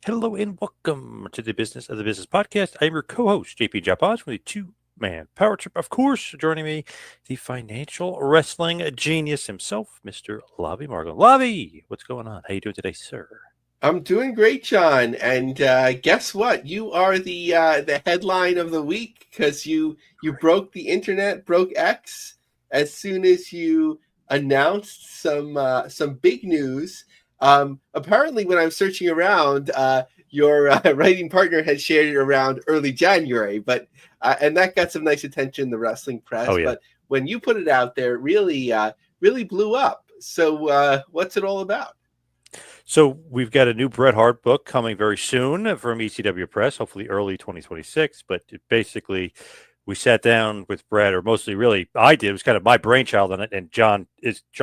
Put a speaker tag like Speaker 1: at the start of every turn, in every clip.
Speaker 1: Hello and welcome to the Business of the Business podcast. I'm your co-host, JP Japaz, with a two-man power trip. Of course, joining me, the financial wrestling genius himself, Mr. Lavie Margolin. Lavie, what's going on? How you doing today, sir?
Speaker 2: I'm doing great, John. And guess what? You are the headline of the week because you broke the internet, broke X, as soon as you announced some big news. Apparently, when I'm searching around, your writing partner had shared it around early January, but and that got some nice attention in the wrestling
Speaker 1: Oh
Speaker 2: press.
Speaker 1: yeah.
Speaker 2: But when you put it out there, it really blew up. So what's it all about?
Speaker 1: So we've got a new Bret Hart book coming very soon from ECW Press, hopefully early 2026. But basically, we sat down with Bret, or mostly really I did. It was kind of my brainchild on it. And John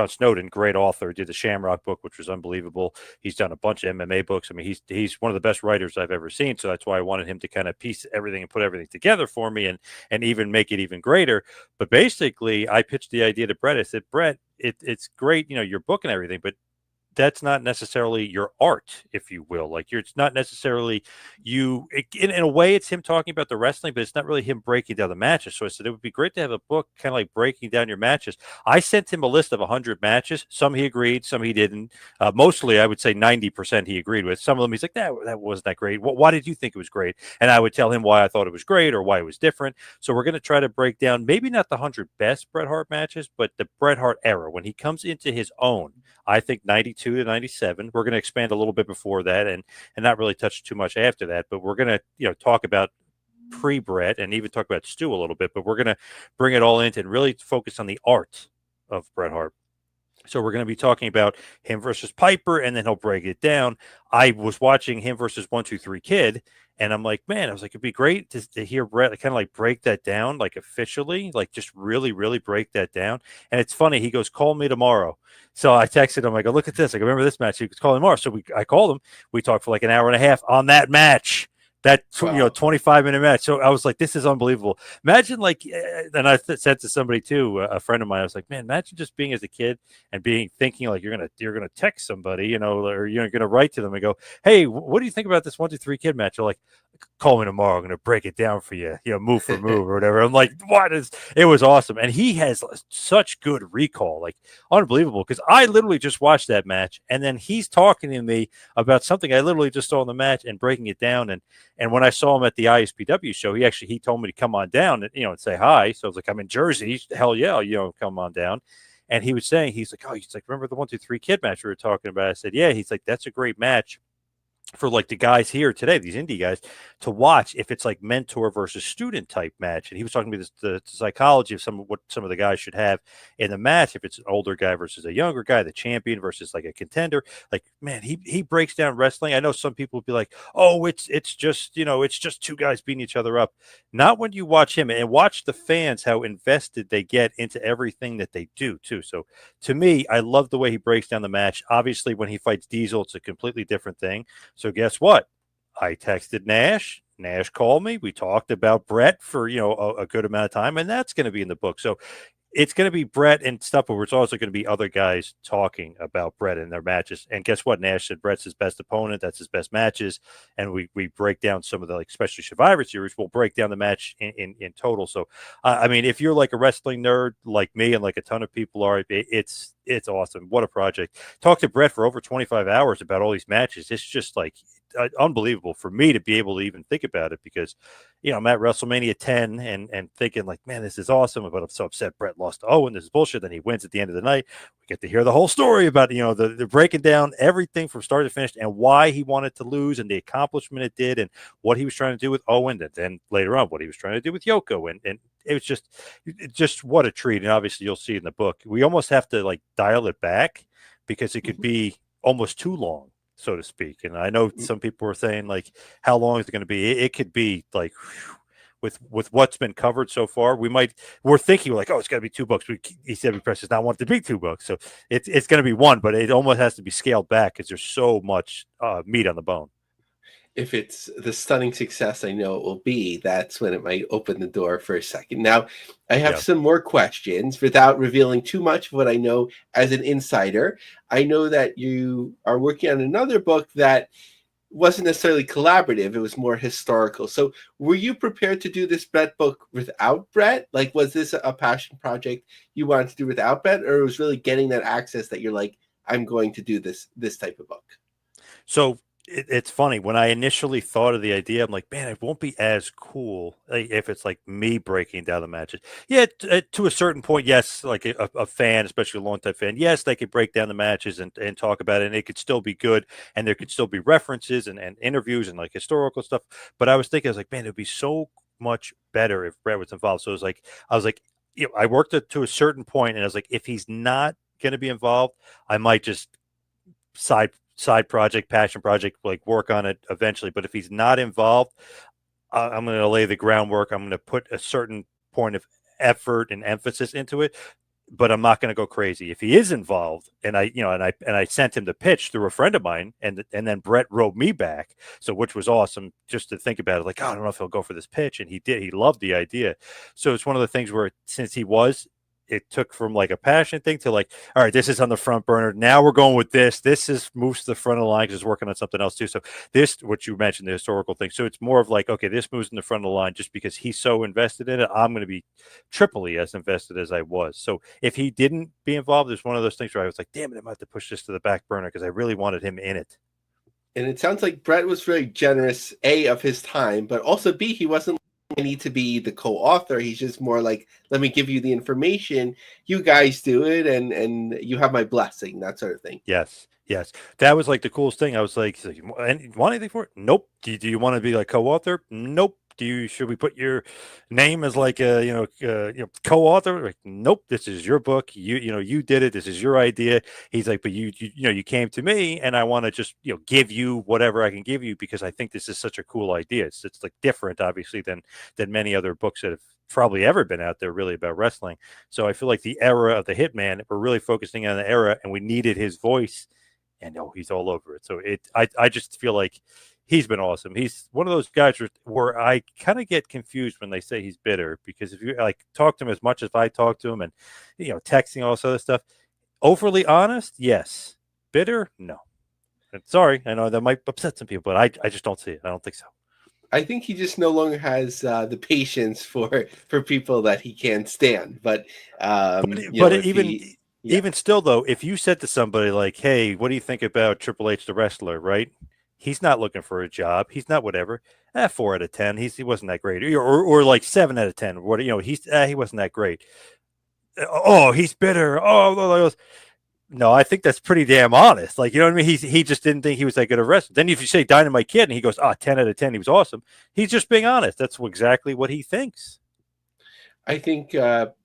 Speaker 1: Snowden, great author, did the Shamrock book, which was unbelievable. He's done a bunch of MMA books. I mean, he's one of the best writers I've ever seen. So that's why I wanted him to kind of piece everything and put everything together for me and even make it even greater. But basically, I pitched the idea to Bret. I said, Bret, it's great, your book and everything, but that's not necessarily your art, if you will. Like it's not necessarily in a way, it's him talking about the wrestling, but it's not really him breaking down the matches. So I said it would be great to have a book kind of like breaking down your matches. I sent him a list of 100 matches. Some he agreed, some he didn't. Mostly, I would say 90% he agreed with. Some of them he's like, that wasn't that great. Why did you think it was great? And I would tell him why I thought it was great or why it was different. So we're going to try to break down maybe not the 100 best Bret Hart matches, but the Bret Hart era when he comes into his own. I think 92 to 97. We're going to expand a little bit before that and not really touch too much after that. But we're going to talk about pre-Bret and even talk about Stu a little bit. But we're going to bring it all into and really focus on the art of Bret Hart. So we're going to be talking about him versus Piper, and then he'll break it down. I was watching him versus 1-2-3 Kid, and I'm like, man, I was like, it'd be great to hear Bret kind of like break that down, like officially, like just really, really break that down. And it's funny. He goes, call me tomorrow. So I texted him. I go, look at this. I go, remember this match? He was calling tomorrow. So I called him. We talked for like an hour and a half on that match. That
Speaker 2: Wow.
Speaker 1: 25-minute match. So I was like, this is unbelievable. Imagine like, and I said to somebody too, a friend of mine, I was like, man, imagine just being as a kid and thinking like you're gonna text somebody, or you're gonna write to them and go, hey, what do you think about this 1-2-3 Kid match? They're like, call me tomorrow. I'm gonna break it down for you, move for move or whatever. I'm like, it was awesome, and he has such good recall, like unbelievable. Because I literally just watched that match, and then he's talking to me about something I literally just saw in the match and breaking it down. And when I saw him at the ISPW show, he told me to come on down and say hi. So I was like, I'm in Jersey. Hell yeah, come on down. And he was saying, he's like, remember the 1-2-3 Kid match we were talking about? I said, yeah. He's like, that's a great match for like the guys here today, these indie guys, to watch if it's like mentor versus student type match. And he was talking to me the psychology of what some of the guys should have in the match. If it's an older guy versus a younger guy, the champion versus like a contender. Like, man, he breaks down wrestling. I know some people would be like, oh, it's just it's just two guys beating each other up. Not when you watch him and watch the fans how invested they get into everything that they do too. So to me, I love the way he breaks down the match. Obviously, when he fights Diesel, it's a completely different thing. So guess what? I texted Nash. Nash called me. We talked about Bret for a good amount of time, and that's going to be in the book. So it's going to be Bret and stuff, but it's also going to be other guys talking about Bret and their matches. And guess what? Nash said Bret's his best opponent. That's his best matches. And we break down some of the, like, especially Survivor Series, we'll break down the match in total. So, I mean, if you're like a wrestling nerd like me and like a ton of people are, it's awesome. What a project. Talk to Bret for over 25 hours about all these matches. It's just like unbelievable for me to be able to even think about it because, I'm at WrestleMania 10 and thinking like, man, this is awesome. But I'm so upset Bret lost to Owen. This is bullshit. Then he wins at the end of the night. We get to hear the whole story about, the breaking down everything from start to finish and why he wanted to lose and the accomplishment it did and what he was trying to do with Owen. And then later on, what he was trying to do with Yoko. And it was just what a treat. And obviously you'll see in the book, we almost have to like dial it back because it could be almost too long, so to speak. And I know some people are saying like, how long is it going to be? It could be like, with what's been covered so far, we're thinking like, oh, it's got to be 2 books. ECW Press does not want it to be 2 books, so it's going to be 1, but it almost has to be scaled back because there's so much meat on the bone.
Speaker 2: If it's the stunning success I know it will be, that's when it might open the door for a second. Now, I have
Speaker 1: Yeah.
Speaker 2: some more questions without revealing too much of what I know as an insider. I know that you are working on another book that wasn't necessarily collaborative. It was more historical. So were you prepared to do this Bret book without Bret? Like, was this a passion project you wanted to do without Bret, or it was really getting that access that you're like, I'm going to do this type of book?
Speaker 1: So it's funny when I initially thought of the idea, I'm like, man, it won't be as cool if it's like me breaking down the matches. Yeah, to a certain point, yes, like a fan, especially a longtime fan, yes, they could break down the matches and talk about it, and it could still be good, and there could still be references and interviews and like historical stuff. But I was thinking, I was like, man, it'd be so much better if Bret was involved. So it was like, I was like, I worked it to a certain point, and I was like, if he's not going to be involved, I might just side project, passion project, like work on it eventually. But if he's not involved, I'm going to lay the groundwork. I'm going to put a certain point of effort and emphasis into it, but I'm not going to go crazy. If he is involved, and I sent him the pitch through a friend of mine, and then Bret wrote me back, so which was awesome just to think about it. Like, oh, I don't know if he'll go for this pitch, and he did. He loved the idea. So it's one of the things where since he was, it took from like a passion thing to like, all right, this is on the front burner. Now we're going with this. This is moves to the front of the line because it's working on something else too. So this, what you mentioned, the historical thing. So it's more of like, okay, this moves in the front of the line just because he's so invested in it. I'm going to be triply as invested as I was. So if he didn't be involved, it's one of those things where I was like, damn it, I might have to push this to the back burner because I really wanted him in it.
Speaker 2: And it sounds like Bret was very generous, A, of his time, but also B, he wasn't need to be the co-author. He's just more like, let me give you the information, you guys do it, and you have my blessing, that sort of thing.
Speaker 1: Yes. That was like the coolest thing. I was like, and you want anything for it? Nope. Do you want to be like co-author? Nope. Should we put your name as like a co-author? Like, nope, this is your book. You did it. This is your idea. He's like, but you came to me, and I want to just give you whatever I can give you because I think this is such a cool idea. It's like different, obviously, than many other books that have probably ever been out there really about wrestling. So I feel like the era of the Hitman, we're really focusing on the era, and we needed his voice, and he's all over it. So I just feel like he's been awesome. He's one of those guys where I kind of get confused when they say he's bitter, because if you like talk to him as much as I talk to him and texting, all this other stuff, overly honest, yes. Bitter, no. And sorry, I know that might upset some people, but I just don't see it. I don't think so.
Speaker 2: I think he just no longer has the patience for people that he can't stand. But
Speaker 1: even still, though, if you said to somebody like, "Hey, what do you think about Triple H the wrestler?" Right? He's not looking for a job. He's not whatever. 4 out of 10. He wasn't that great, or like 7 out of 10. What he wasn't that great. Oh, he's bitter. Oh, no, I think that's pretty damn honest. Like, you know what I mean? He just didn't think he was that good a wrestler. Then if you say Dynamite Kid and he goes, 10 out of 10, he was awesome. He's just being honest. That's exactly what he thinks.
Speaker 2: I think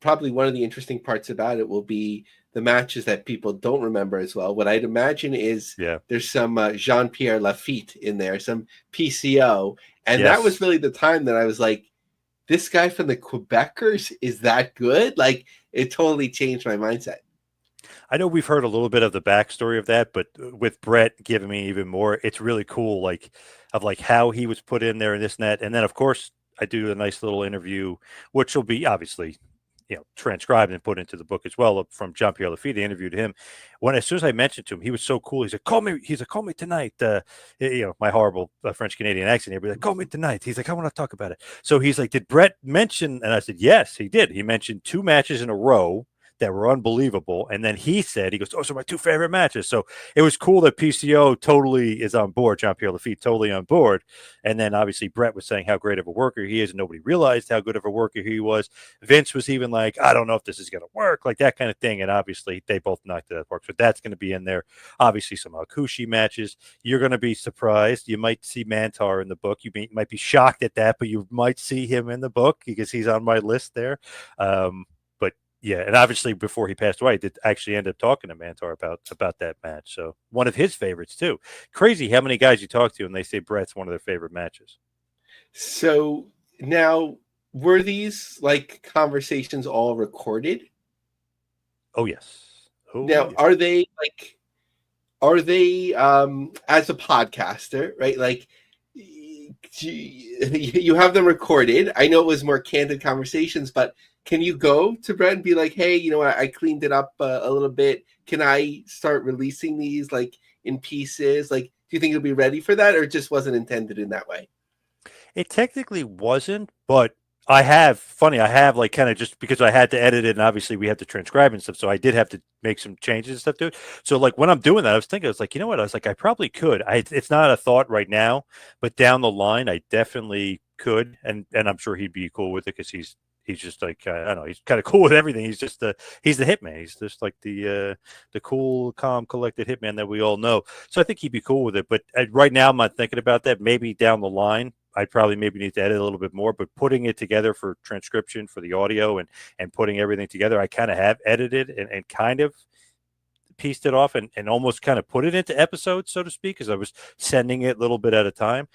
Speaker 2: probably one of the interesting parts about it will be the matches that people don't remember as well. What I'd imagine is there's some Jean-Pierre Lafitte in there, some PCO. And that was really the time that I was like, this guy from the Quebecers is that good? Like, it totally changed my mindset.
Speaker 1: I know we've heard a little bit of the backstory of that, but with Bret giving me even more, it's really cool, like how he was put in there and this and that. And then, of course, I do a nice little interview, which will be obviously, transcribed and put into the book as well, from Jean-Pierre Lafitte. I interviewed him. As soon as I mentioned to him, he was so cool. He's like, call me tonight. My horrible French-Canadian accent here, but like, call me tonight. He's like, I want to talk about it. So he's like, did Bret mention? And I said, yes, he did. He mentioned 2 matches in a row that were unbelievable. And then he goes, those are my 2 favorite matches. So it was cool that PCO totally is on board, Jean-Pierre Lafitte totally on board. And then obviously Bret was saying how great of a worker he is, and nobody realized how good of a worker he was. Vince was even like, I don't know if this is going to work, like that kind of thing. And obviously they both knocked it out of the park. So that's going to be in there. Obviously some Hakushi matches. You're going to be surprised. You might see Mantar in the book. You might be shocked at that, but you might see him in the book because he's on my list there. Yeah, and obviously before he passed away, I did actually end up talking to Mantar about that match. So one of his favorites too. Crazy how many guys you talk to and they say Bret's one of their favorite matches.
Speaker 2: So now, were these like conversations all recorded?
Speaker 1: Oh yes.
Speaker 2: Now, are they as a podcaster, right? Like, you have them recorded. I know it was more candid conversations, but can you go to Bret and be like, hey, I cleaned it up a little bit. Can I start releasing these like in pieces? Like, you think you'll be ready for that, or it just wasn't intended in that way?
Speaker 1: It technically wasn't, but I have like kind of just because I had to edit it and obviously we have to transcribe and stuff. So I did have to make some changes and stuff to it. So like when I'm doing that, I was thinking, I was like, you know what? I was like, I probably could. It's not a thought right now, but down the line, I definitely could. And I'm sure he'd be cool with it because he's just like, I don't know, he's kind of cool with everything. He's the hitman. He's just like the cool, calm, collected hitman that we all know. So I think he'd be cool with it. But right now, I'm not thinking about that. Maybe down the line, I probably maybe need to edit a little bit more, but putting it together for transcription for the audio and putting everything together, I kind of have edited and kind of pieced it off and almost kind of put it into episodes, so to speak, because I was sending it a little bit at a time.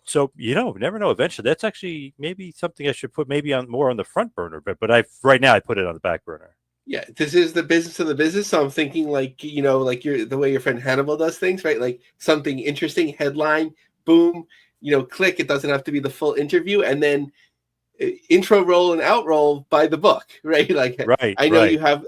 Speaker 1: So, never know. Eventually, that's actually maybe something I should put maybe on more on the front burner, but right now I put it on the back burner.
Speaker 2: Yeah, this is the business of the business. So I'm thinking like, like the way your friend Hannibal does things, right? Like something interesting, headline, boom, click. It doesn't have to be the full interview. And then intro roll and out roll by the book, right? Like I know you have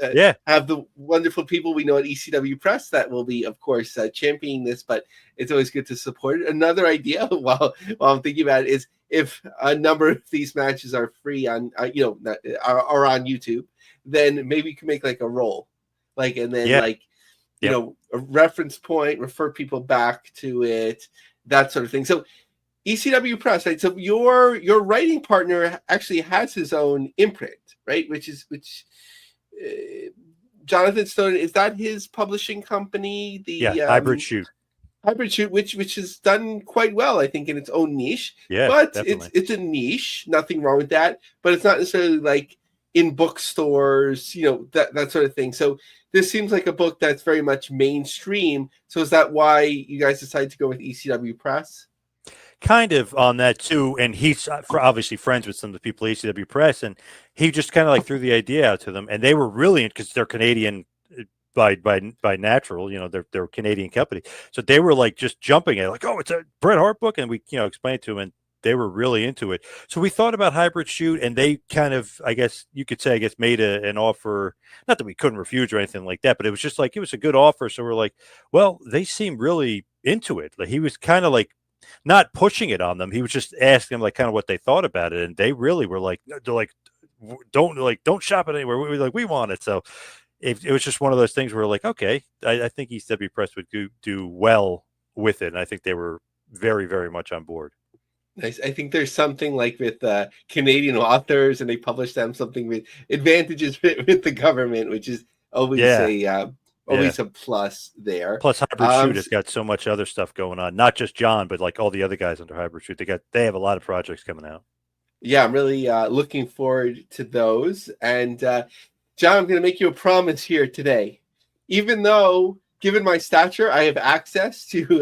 Speaker 2: have the wonderful people we know at ECW Press that will be, of course, championing this, but it's always good to support it. Another idea while I'm thinking about it is if a number of these matches are free on, are on YouTube, then maybe you can make like a roll, like, and then a reference point, refer people back to it, that sort of thing. So ECW Press, right? So your writing partner actually has his own imprint, right? Which Jonathan Stone, is that his publishing company?
Speaker 1: Hybrid Shoot.
Speaker 2: Hybrid Shoot, which has done quite well, I think, in its own niche.
Speaker 1: Yeah,
Speaker 2: but
Speaker 1: definitely.
Speaker 2: it's a niche, nothing wrong with that. But it's not necessarily like in bookstores, that sort of thing. So this seems like a book that's very much mainstream. So is that why you guys decided to go with ECW Press?
Speaker 1: Kind of on that too, and he's obviously friends with some of the people at ECW Press, and he just kind of like threw the idea out to them, and they were really, because they're Canadian by natural, they're a Canadian company, so they were like just jumping at it, like, oh, it's a Bret Hart book, and we explained to them, and they were really into it. So we thought about Hybrid Shoot, and they kind of, I guess you could say, made an offer, not that we couldn't refuse or anything like that, but it was just like it was a good offer. So we're like, well, they seem really into it. Like he was kind of like not pushing it on them. He was just asking them like kind of what they thought about it. And they really were like, they're like, don't shop it anywhere. We want it. So it was just one of those things where we're like, okay, I think ECW Press would do well with it. And I think they were very, very much on board.
Speaker 2: Nice. I think there's something like with Canadian authors, and they publish them something with advantages with the government, which is always a plus there.
Speaker 1: Plus, Hybrid Shoot has got so much other stuff going on. Not just John, but like all the other guys under Hybrid Shoot. They have a lot of projects coming out.
Speaker 2: Yeah, I'm really looking forward to those. And John, I'm going to make you a promise here today. Even though, given my stature, I have access to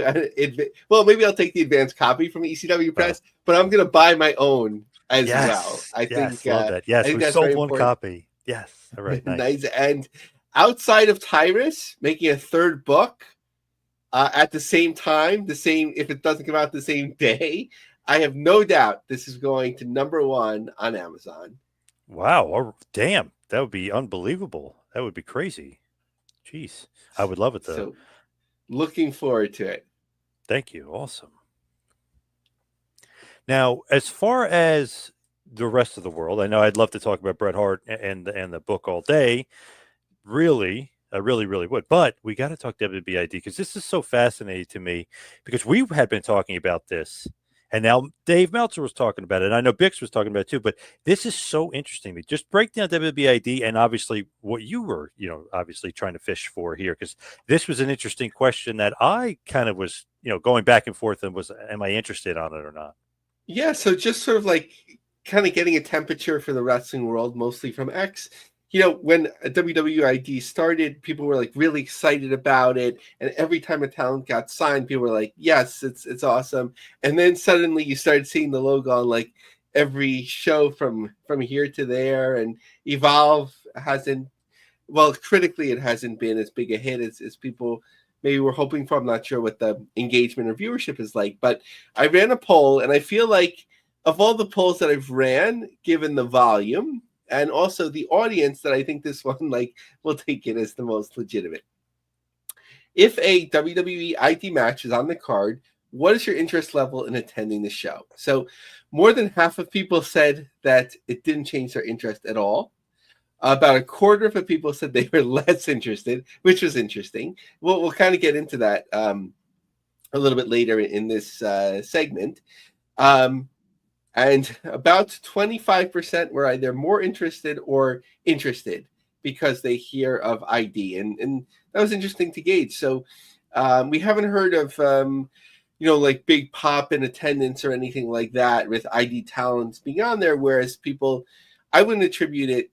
Speaker 2: maybe I'll take the advanced copy from ECW Press, but I'm going to buy my own as well. I think
Speaker 1: love that. Yes, we sold one copy. Yes, all right,
Speaker 2: nice. And outside of Tyrus making a third book at the same time, if it doesn't come out the same day, I have no doubt this is going to #1 on Amazon.
Speaker 1: Wow. Oh, damn. That would be unbelievable. That would be crazy. Jeez. I would love it, though.
Speaker 2: So looking forward to it.
Speaker 1: Thank you. Awesome. Now, as far as the rest of the world, I know I'd love to talk about Bret Hart and the book all day. Really, I really, really would. But we got to talk WWE ID because this is so fascinating to me because we had been talking about this. And now Dave Meltzer was talking about it. And I know Bix was talking about it too, but this is so interesting to me. Just break down WWE ID and obviously what you were, obviously trying to fish for here, because this was an interesting question that I kind of was, going back and forth and am I interested on it or not?
Speaker 2: Yeah. So just sort of like kind of getting a temperature for the wrestling world, mostly from X. When WWE ID started, people were like really excited about it. And every time a talent got signed, people were like, yes, it's awesome. And then suddenly you started seeing the logo on like every show from here to there. And Evolve critically, it hasn't been as big a hit as people maybe were hoping for. I'm not sure what the engagement or viewership is like, but I ran a poll and I feel like of all the polls that I've ran, given the volume, and also the audience, that I think this one will take it as the most legitimate. If a WWE ID match is on the card, what is your interest level in attending the show? So more than half of people said that it didn't change their interest at all. About a quarter of the people said they were less interested, which was interesting. We'll kind of get into that a little bit later in this segment. And about 25% were either more interested or interested because they hear of ID. And that was interesting to gauge. So we haven't heard of, like big pop in attendance or anything like that with ID talents being on there, whereas people, I wouldn't attribute it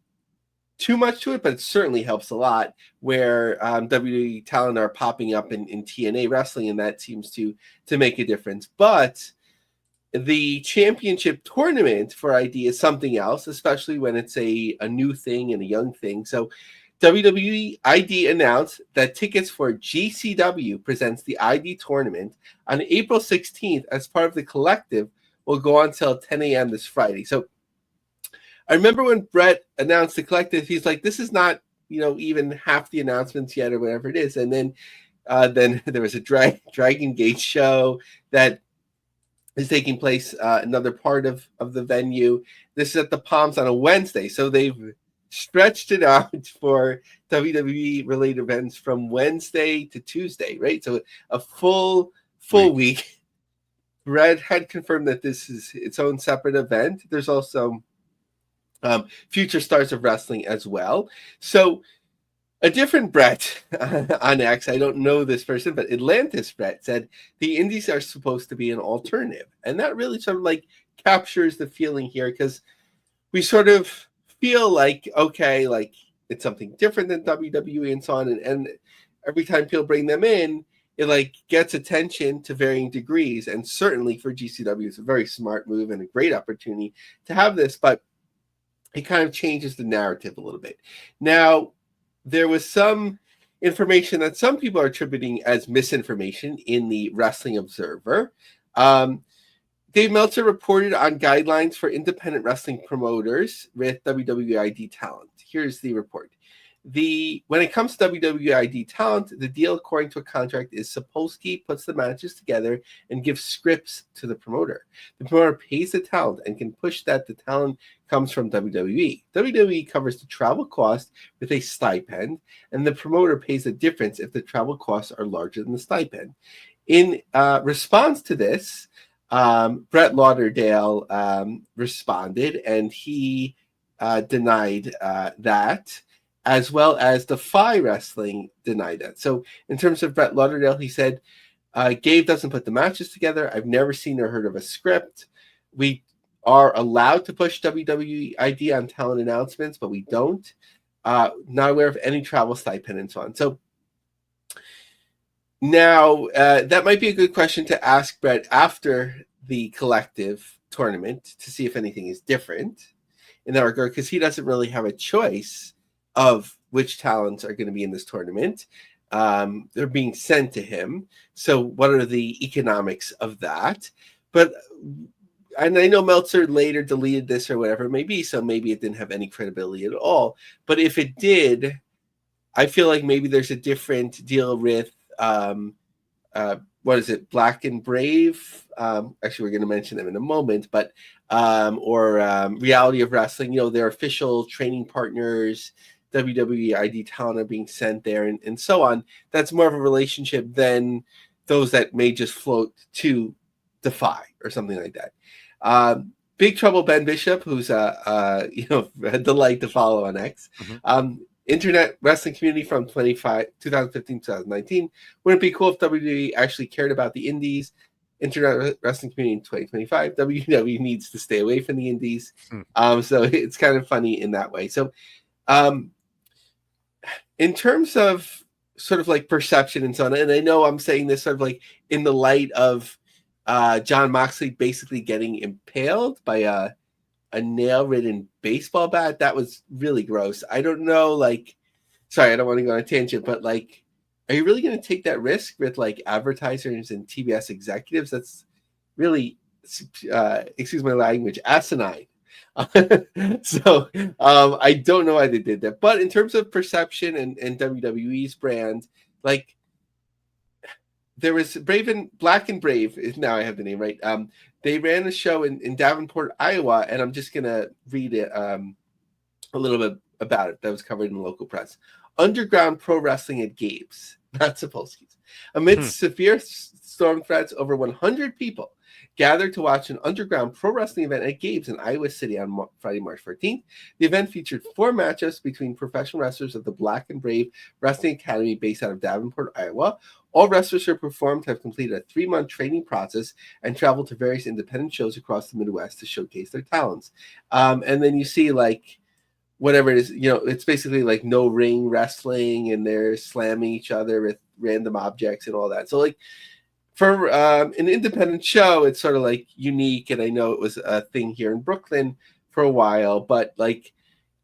Speaker 2: too much to it, but it certainly helps a lot where WWE talent are popping up in TNA wrestling, and that seems to make a difference. But the championship tournament for ID is something else, especially when it's a new thing and a young thing. So WWE ID announced that tickets for GCW presents the ID tournament on April 16th as part of the collective will go on until 10 a.m. this Friday. So I remember when Bret announced the collective, he's like, this is not, even half the announcements yet or whatever it is. And then there was a Dragon Gate show that is taking place another part of the venue. This is at the Palms on a Wednesday. So they've stretched it out for WWE related events from Wednesday to Tuesday, right? So a full week. Bret had confirmed that this is its own separate event. There's also Future Stars of Wrestling as well. So a different Bret on X, I don't know this person, but Atlantis Bret said the indies are supposed to be an alternative. And that really sort of like captures the feeling here, because we sort of feel like, okay, like it's something different than WWE and so on. And every time people bring them in, it like gets attention to varying degrees. And certainly for GCW, it's a very smart move and a great opportunity to have this. But it kind of changes the narrative a little bit. Now, there was some information that some people are attributing as misinformation in the Wrestling Observer. Dave Meltzer reported on guidelines for independent wrestling promoters with WWE ID talent. Here's the report. When it comes to WWE ID talent, the deal according to a contract is Sapolsky puts the matches together and gives scripts to the promoter. The promoter pays the talent and can push that the talent comes from WWE. WWE covers the travel cost with a stipend, and the promoter pays the difference if the travel costs are larger than the stipend. In response to this, Brett Lauderdale responded, and he denied that, as well as Defy Wrestling denied that. So in terms of Brett Lauderdale, he said, Gabe doesn't put the matches together. I've never seen or heard of a script. We are allowed to push WWE ID on talent announcements, but we don't. Not aware of any travel stipend and so on. So now that might be a good question to ask Brett after the collective tournament to see if anything is different in that regard, because he doesn't really have a choice of which talents are going to be in this tournament. They're being sent to him. So what are the economics of that? And I know Meltzer later deleted this or whatever it may be, so maybe it didn't have any credibility at all. But if it did, I feel like maybe there's a different deal with, what is it, Black and Brave? Actually, we're going to mention them in a moment, but or Reality of Wrestling, their official training partners, WWE ID talent are being sent there and so on. That's more of a relationship than those that may just float to Defy or something like that. Big Trouble Ben Bishop, who's a delight to follow on X.
Speaker 1: Mm-hmm.
Speaker 2: Internet wrestling community from 2015 2019. Wouldn't it be cool if WWE actually cared about the indies? Internet wrestling community in 2025. WWE needs to stay away from the indies. So it's kind of funny in that way. So in terms of sort of like perception and so on, and I know I'm saying this sort of like in the light of John Moxley basically getting impaled by a nail-ridden baseball bat. That was really gross. I don't know, sorry, I don't want to go on a tangent, but are you really going to take that risk with advertisers and TBS executives? That's really, excuse my language, asinine. So I don't know why they did that. But in terms of perception and WWE's brand, there was Black and Brave. Now I have the name right. They ran a show in Davenport, Iowa, and I'm just gonna read it a little bit about it that was covered in the local press. Underground pro wrestling at Gabe's, not Sapolsky's. Amidst severe storm threats, over 100 people gathered to watch an underground pro wrestling event at Gabe's in Iowa City on Friday, March 14th. The event featured 4 matchups between professional wrestlers of the Black and Brave Wrestling Academy based out of Davenport, Iowa. All wrestlers who performed have completed a 3-month training process and traveled to various independent shows across the Midwest to showcase their talents. And then you see, like, whatever it is, it's basically like no ring wrestling, and they're slamming each other with random objects and all that. So, like, for an independent show, it's sort of like unique, and I know it was a thing here in Brooklyn for a while, but like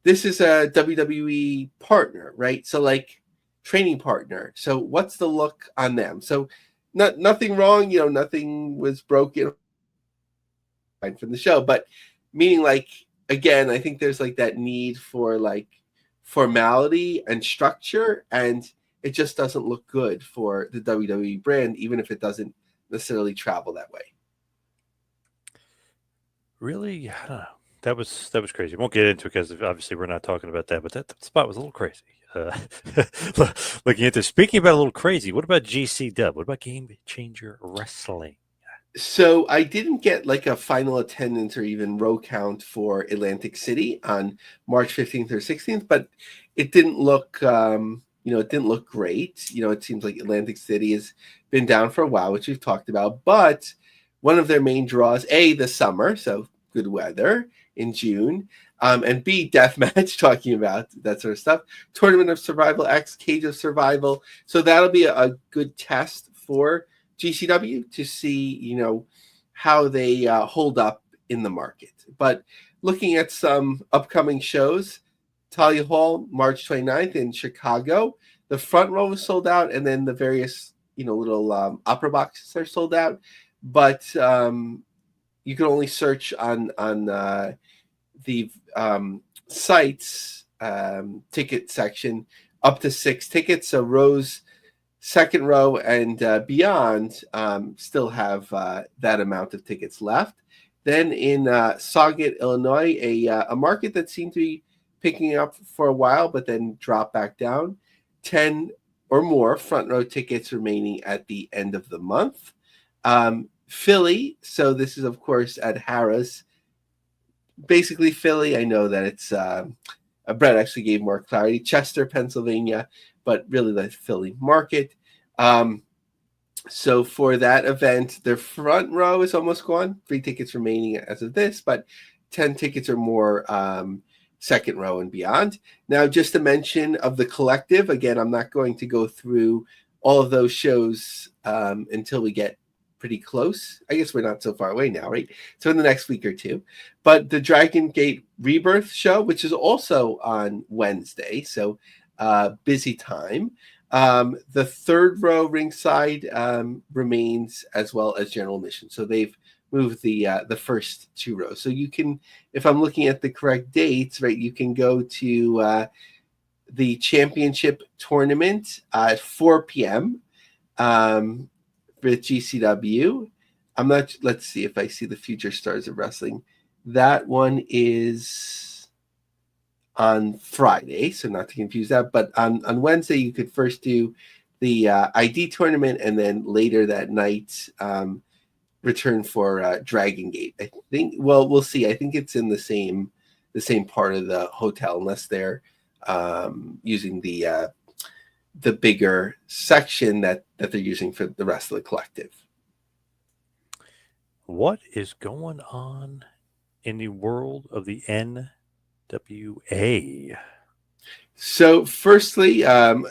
Speaker 2: this is a WWE partner, right? So like training partner. So what's the look on them? So nothing wrong, nothing was broken from the show, but meaning like, again, I think there's like that need for like formality and structure, and it just doesn't look good for the WWE brand, even if it doesn't necessarily travel that way.
Speaker 1: Really, I don't know. That was crazy. We won't get into it because obviously we're not talking about that, but that spot was a little crazy. Looking at this, speaking about a little crazy, what about GCW? What about Game Changer Wrestling?
Speaker 2: So I didn't get like a final attendance or even row count for Atlantic City on March 15th or 16th, but it didn't look it didn't look great. It seems like Atlantic City has been down for a while, which we've talked about. But one of their main draws, A, the summer, so good weather in June, and B, deathmatch, talking about that sort of stuff. Tournament of Survival X, Cage of Survival. So that'll be a good test for GCW to see, how they hold up in the market. But looking at some upcoming shows, Talia Hall, March 29th in Chicago. The front row is sold out, and then the various, little opera boxes are sold out. But you can only search on the site's ticket section up to 6 tickets. So rows, second row, and beyond still have that amount of tickets left. Then in Sauget, Illinois, a market that seemed to be picking up for a while, but then dropped back down. 10 or more front row tickets remaining at the end of the month. Philly, so this is, of course, at Harrah's. Basically, Philly, I know that it's, Brett actually gave more clarity. Chester, Pennsylvania, but really the Philly market. So for that event, their front row is almost gone. 3 tickets remaining as of this, but 10 tickets or more second row and beyond. Now, just a mention of the collective. Again, I'm not going to go through all of those shows until we get pretty close. I guess we're not so far away now, right? So in the next week or two. But the Dragon Gate Rebirth show, which is also on Wednesday, so busy time. The third row ringside remains, as well as general admission. So they've moved the first 2 rows. So you can, if I'm looking at the correct dates, right, you can go to the championship tournament at 4 p.m. With GCW. Let's see if I see the Future Stars of Wrestling. That one is on Friday, so not to confuse that. But on Wednesday, you could first do the ID tournament, and then later that night, return for Dragon Gate. I think. Well, we'll see. I think it's in the same part of the hotel, unless they're using the bigger section that they're using for the rest of the collective.
Speaker 1: What is going on in the world of the NWA?
Speaker 2: So, firstly, a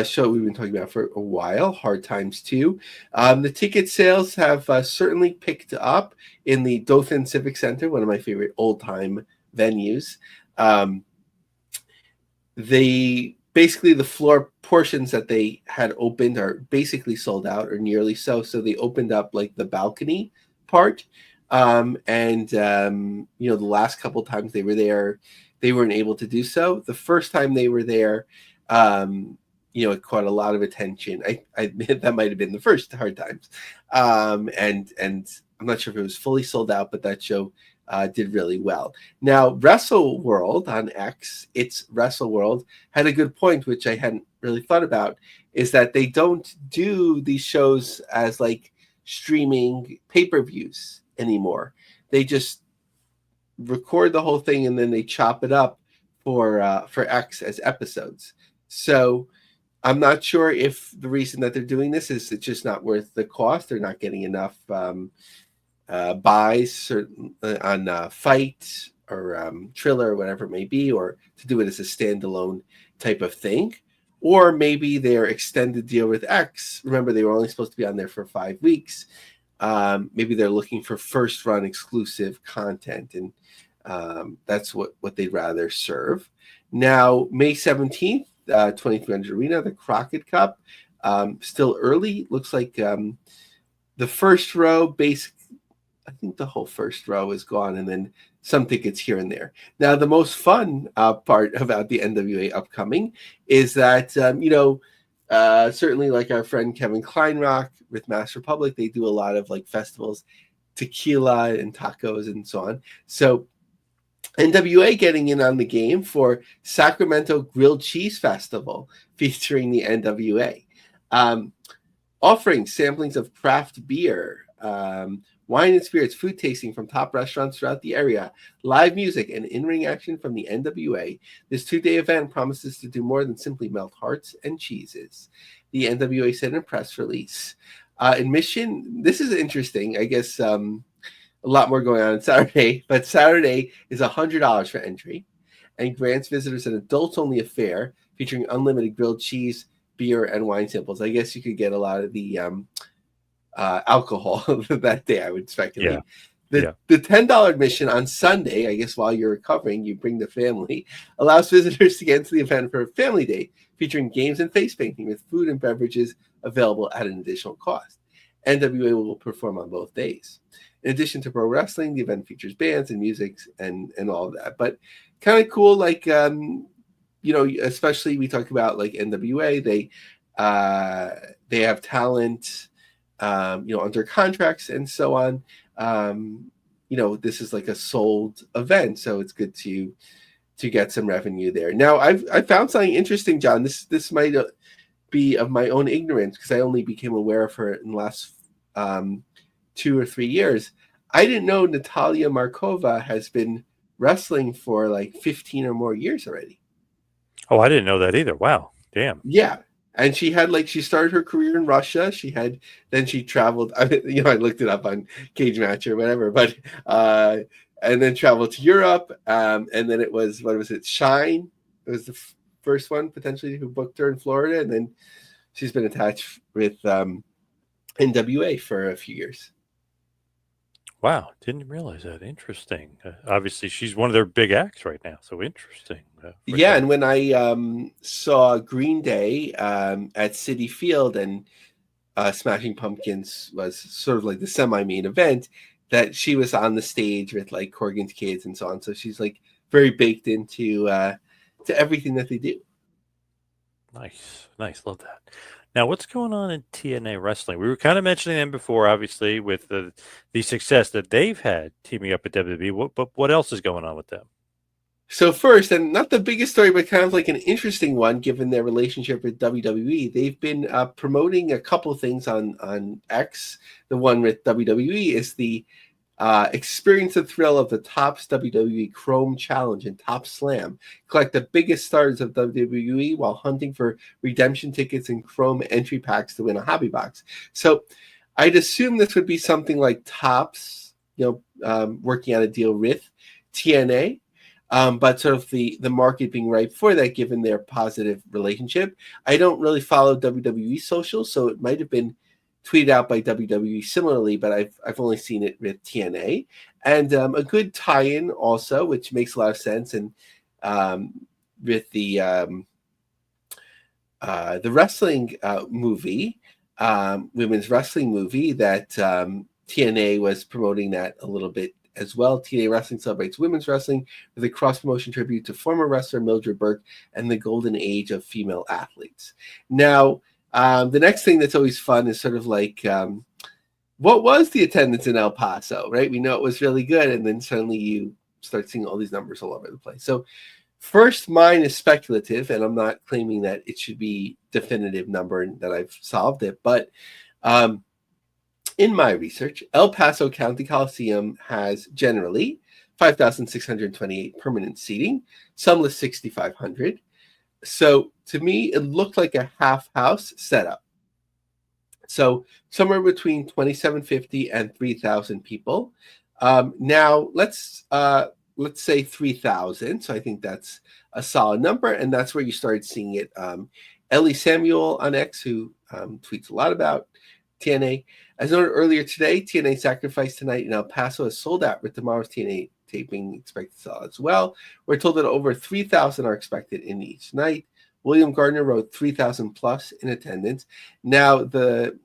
Speaker 2: show we've been talking about for a while, Hard Times 2. The ticket sales have certainly picked up in the Dothan Civic Center, one of my favorite old-time venues. Basically, the floor portions that they had opened are basically sold out, or nearly so. So they opened up like the balcony part. The last couple times they were there, they weren't able to do so. The first time they were there, it caught a lot of attention. I admit that might have been the first Hard Times, and I'm not sure if it was fully sold out, but that show did really well. Now, Wrestle World on X, it's Wrestle World, had a good point, which I hadn't really thought about, is that they don't do these shows as like streaming pay-per-views anymore. They just record the whole thing and then they chop it up for X as episodes. So I'm not sure if the reason that they're doing this is it's just not worth the cost. They're not getting enough buys on Fight or Triller or whatever it may be, or to do it as a standalone type of thing. Or maybe their extended deal with X. Remember, they were only supposed to be on there for 5 weeks. Maybe they're looking for first run exclusive content, and that's what they'd rather serve. Now, May 17th, 2300 Arena, the Crockett Cup, still early. Looks like the first row, I think the whole first row is gone, and then some tickets here and there. Now, the most fun part about the NWA upcoming is that, certainly like our friend Kevin Kleinrock with Mass Republic, they do a lot of like festivals, tequila and tacos and so on. So NWA getting in on the game for Sacramento Grilled Cheese Festival featuring the NWA. Offering samplings of craft beer, wine and spirits, food tasting from top restaurants throughout the area, live music, and in-ring action from the NWA. This 2-day event promises to do more than simply melt hearts and cheeses. The NWA said in a press release. Admission, this is interesting. I guess a lot more going on Saturday, but Saturday is $100 for entry and grants visitors an adults-only affair featuring unlimited grilled cheese, beer, and wine samples. I guess you could get a lot of the alcohol that day, I would speculate. The $10 admission on Sunday, I guess while you're recovering, you bring the family, allows visitors to get into the event for a family day featuring games and face painting with food and beverages available at an additional cost. NWA will perform on both days. In addition to pro wrestling, the event features bands and music and all of that. But kind of cool, like, especially we talk about like NWA, they have talent, under contracts and so on. This is like a sold event, so it's good to get some revenue there. Now, I found something interesting, John. This might be of my own ignorance because I only became aware of her in the last 2 or 3 years. I didn't know Natalia Markova has been wrestling for like 15 or more years already.
Speaker 1: Oh, I didn't know that either. Wow. Damn.
Speaker 2: Yeah. And she started her career in Russia. Then she traveled, I looked it up on Cage Match or whatever, but, and then traveled to Europe. And then it was, Shine? It was the first one potentially who booked her in Florida. And then she's been attached with NWA for a few years.
Speaker 1: Wow. Didn't realize that. Interesting. Obviously, she's one of their big acts right now. So interesting.
Speaker 2: Yeah, and when I saw Green Day at Citi Field and Smashing Pumpkins was sort of like the semi-main event, that she was on the stage with like Corgan's Kids and so on. So she's like very baked into to everything that they do.
Speaker 1: Nice. Love that. Now, what's going on in TNA Wrestling? We were kind of mentioning them before, obviously, with the success that they've had teaming up with WWE. But what else is going on with them?
Speaker 2: So first, and not the biggest story, but kind of like an interesting one, given their relationship with WWE, they've been promoting a couple of things on X. The one with WWE is the experience the thrill of the Topps WWE Chrome Challenge and Top Slam. Collect the biggest stars of WWE while hunting for redemption tickets and Chrome entry packs to win a hobby box. So I'd assume this would be something like Topps, working on a deal with TNA. But sort of the market being right for that, given their positive relationship. I don't really follow WWE social, so it might have been tweeted out by WWE similarly, but I've only seen it with TNA. And a good tie-in also, which makes a lot of sense. And with the wrestling movie, women's wrestling movie that TNA was promoting that a little bit as well. TNA Wrestling celebrates women's wrestling with a cross-promotion tribute to former wrestler Mildred Burke and the golden age of female athletes. Now, the next thing that's always fun is sort of like, what was the attendance in El Paso, right? We know it was really good, and then suddenly you start seeing all these numbers all over the place. So first, mine is speculative, and I'm not claiming that it should be definitive number and that I've solved it, but in my research, El Paso County Coliseum has generally 5,628 permanent seating. Some list 6,500. So to me, it looked like a half house setup. So somewhere between 2,750 and 3,000 people. Now let's say 3,000. So I think that's a solid number, and that's where you started seeing it. Ellie Samuel on X, who tweets a lot about TNA. As noted earlier today, TNA Sacrifice tonight in El Paso is sold out, with tomorrow's TNA taping expected to sell as well. We're told that over 3,000 are expected in each night. William Gardner wrote 3,000 plus in attendance. Now, the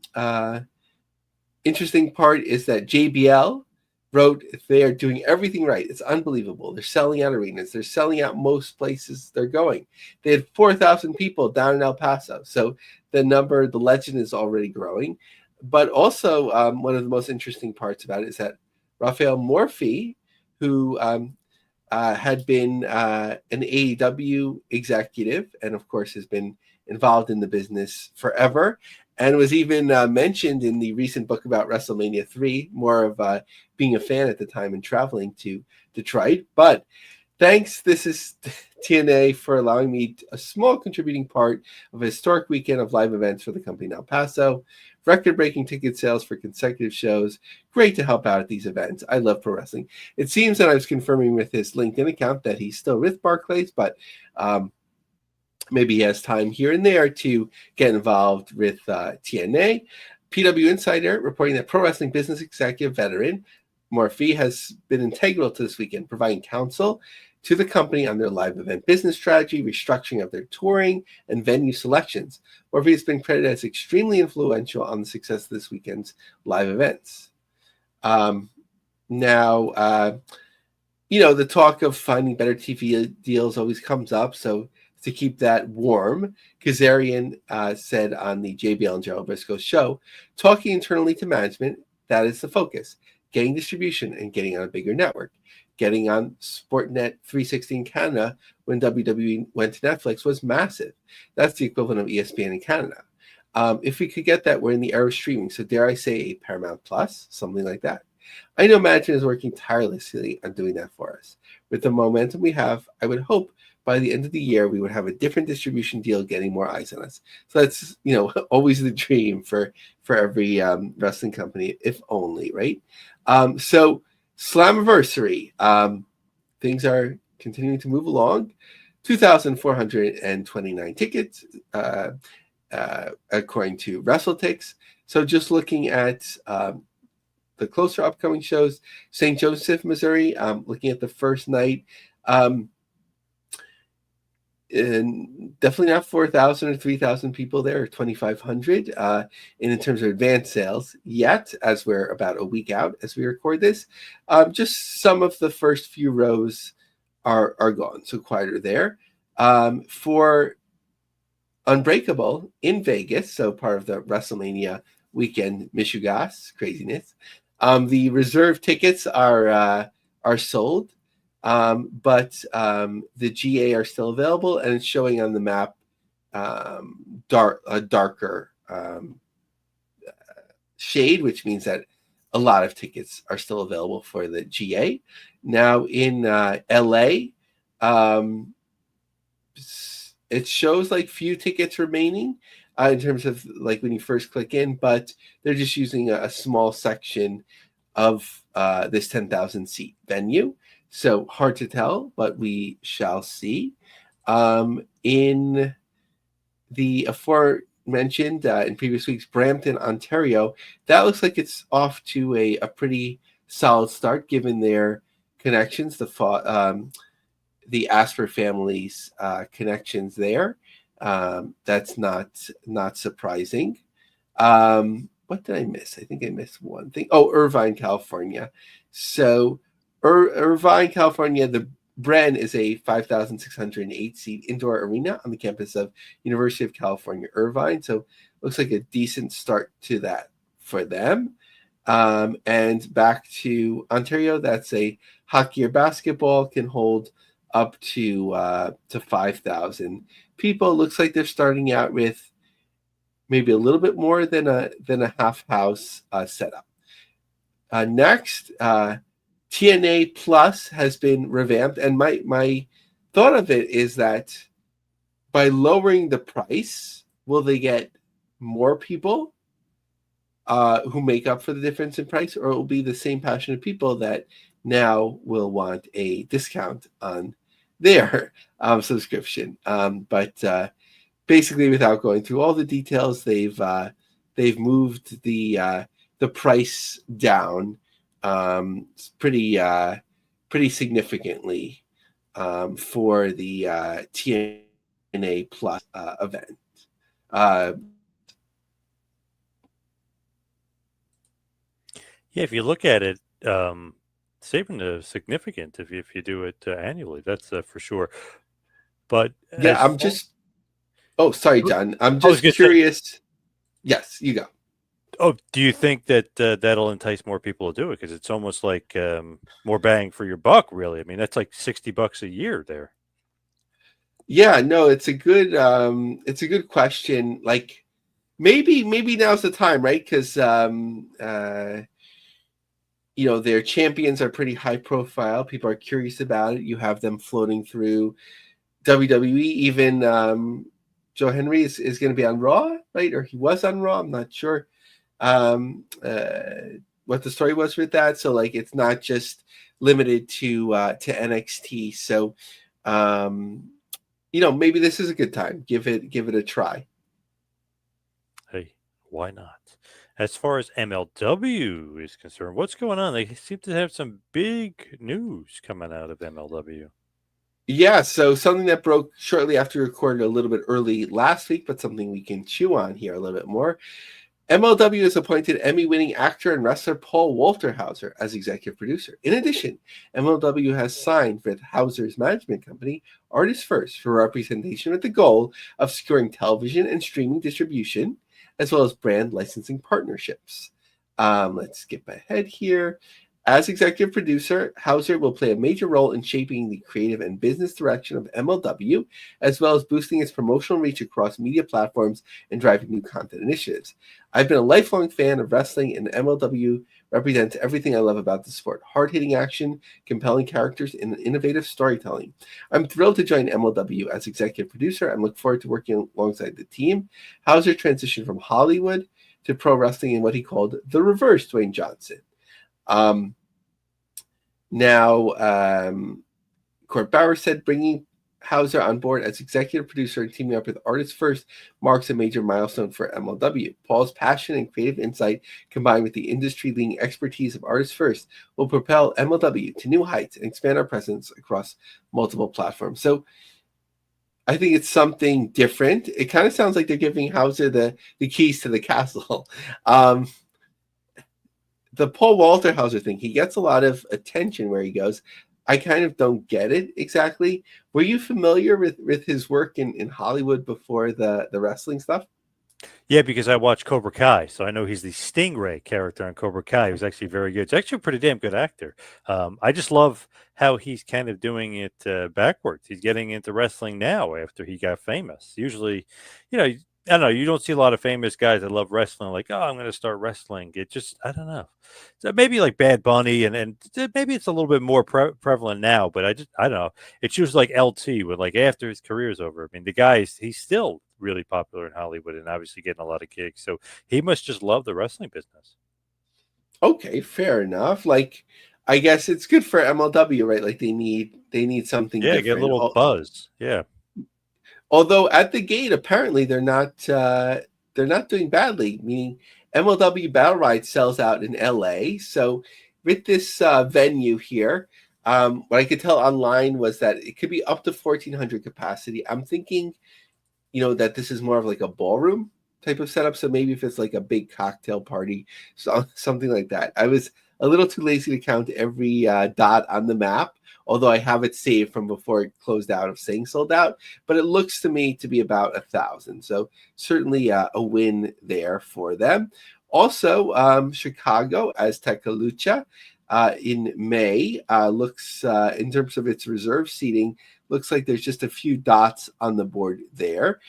Speaker 2: interesting part is that JBL wrote they are doing everything right. It's unbelievable. They're selling out arenas. They're selling out most places they're going. They had 4,000 people down in El Paso. So the number, the legend is already growing. But also, one of the most interesting parts about it is that Rafael Morphy, who had been an AEW executive and, of course, has been involved in the business forever, and was even mentioned in the recent book about WrestleMania 3, more of being a fan at the time and traveling to Detroit. But thanks, this is TNA, for allowing me a small contributing part of a historic weekend of live events for the company in El Paso. Record-breaking ticket sales for consecutive shows. Great to help out at these events. I love pro wrestling. It seems that I was confirming with his LinkedIn account that he's still with Barclays, but maybe he has time here and there to get involved with TNA. PW Insider reporting that pro wrestling business executive veteran Morphy has been integral to this weekend, providing counsel to the company on their live event business strategy, restructuring of their touring, and venue selections. Morphy has been credited as extremely influential on the success of this weekend's live events. Now, the talk of finding better TV deals always comes up, so to keep that warm, Kazarian said on the JBL and Gerald Briscoe show, talking internally to management, that is the focus. Getting distribution and getting on a bigger network. Getting on Sportnet 360 in Canada when WWE went to Netflix was massive. That's the equivalent of ESPN in Canada. If we could get that, we're in the era of streaming. So dare I say a Paramount Plus, something like that. I know management is working tirelessly on doing that for us. With the momentum we have, I would hope by the end of the year, we would have a different distribution deal getting more eyes on us. So that's, always the dream for every wrestling company, if only, right? So Slammiversary, things are continuing to move along. 2,429 tickets, according to WrestleTix. So just looking at the closer upcoming shows, St. Joseph, Missouri, looking at the first night, and definitely not 4,000 or 3,000 people there, or 2,500 in terms of advanced sales yet, as we're about a week out as we record this. Just some of the first few rows are gone, so quieter there. For Unbreakable in Vegas, so part of the WrestleMania weekend Michigas craziness, the reserve tickets are sold. But the GA are still available, and it's showing on the map a darker shade, which means that a lot of tickets are still available for the GA. Now in LA, it shows like few tickets remaining in terms of like when you first click in, but they're just using a small section of this 10,000 seat venue. So hard to tell, but we shall see. In the aforementioned in previous weeks, Brampton, Ontario, that looks like it's off to a pretty solid start given their connections, the Asper family's connections there. That's not surprising. What did I miss? I think I missed one thing. Oh, Irvine, California. So Irvine, California, the Bren is a 5,608-seat indoor arena on the campus of University of California, Irvine. So looks like a decent start to that for them. And back to Ontario, that's a hockey or basketball, can hold up to 5,000 people. Looks like they're starting out with maybe a little bit more than a half house setup. Next, TNA Plus has been revamped, and my thought of it is that by lowering the price, will they get more people who make up for the difference in price, or it will be the same passionate people that now will want a discount on their subscription? But basically, without going through all the details, they've moved the price down pretty significantly for the TNA Plus event.
Speaker 1: Yeah, if you look at it, saving is significant if you do it annually. That's for sure. But
Speaker 2: yeah, I'm just. Oh, sorry, John. I'm just curious. Yes, you go.
Speaker 1: Oh, do you think that that'll entice more people to do it? Because it's almost like more bang for your buck, really. I mean, that's like $60 a year there.
Speaker 2: Yeah, no, it's a good question. Like, maybe now's the time, right? Because their champions are pretty high profile. People are curious about it. You have them floating through WWE. Even Joe Henry is going to be on Raw, right? Or he was on Raw. I'm not sure what the story was with that. So like, it's not just limited to NXT. So maybe this is a good time. Give it a try.
Speaker 1: Hey, why not? As far as MLW is concerned, what's going on? They seem to have some big news coming out of MLW.
Speaker 2: Yeah, so something that broke shortly after we recorded a little bit early last week, but something we can chew on here a little bit more. MLW has appointed Emmy-winning actor and wrestler Paul Walter Hauser as executive producer. In addition, MLW has signed with Hauser's management company, Artist First, for representation with the goal of securing television and streaming distribution, as well as brand licensing partnerships. Let's skip ahead here. As executive producer, Hauser will play a major role in shaping the creative and business direction of MLW, as well as boosting its promotional reach across media platforms and driving new content initiatives. I've been a lifelong fan of wrestling, and MLW represents everything I love about the sport: hard-hitting action, compelling characters, and innovative storytelling. I'm thrilled to join MLW as executive producer and look forward to working alongside the team. Hauser transitioned from Hollywood to pro wrestling in what he called the reverse Dwayne Johnson. Court Bauer said bringing Hauser on board as executive producer and teaming up with Artists First marks a major milestone for MLW. Paul's passion and creative insight, combined with the industry-leading expertise of Artists First, will propel MLW to new heights and expand our presence across multiple platforms. So I think it's something different. It kind of sounds like they're giving Hauser the keys to the castle. The Paul Walter Hauser thing, he gets a lot of attention where he goes. I kind of don't get it exactly. Were you familiar with his work in Hollywood before the wrestling stuff?
Speaker 1: Yeah, because I watched Cobra Kai, so I know he's the Stingray character on Cobra Kai. He was actually very good. He's actually a pretty damn good actor. I just love how he's kind of doing it backwards. He's getting into wrestling now after he got famous. Usually, I don't know. You don't see a lot of famous guys that love wrestling. Like, oh, I'm going to start wrestling. It just, I don't know. So maybe like Bad Bunny, and maybe it's a little bit more prevalent now. But I don't know. It's usually like LT with like after his career's over. I mean, the guy he's still really popular in Hollywood and obviously getting a lot of gigs. So he must just love the wrestling business.
Speaker 2: Okay, fair enough. Like, I guess it's good for MLW, right? Like they need something different.
Speaker 1: Get a little buzz. Yeah.
Speaker 2: Although at the gate, apparently they're not doing badly. Meaning MLW Battle Ride sells out in LA. So with this venue here, what I could tell online was that it could be up to 1,400 capacity. I'm thinking, that this is more of like a ballroom type of setup. So maybe if it's like a big cocktail party, so something like that. I was a little too lazy to count every dot on the map, although I have it saved from before it closed out of saying sold out. But it looks to me to be about 1,000. So certainly a win there for them. Also, Chicago Azteca Lucha in May looks, in terms of its reserve seating, looks like there's just a few dots on the board there.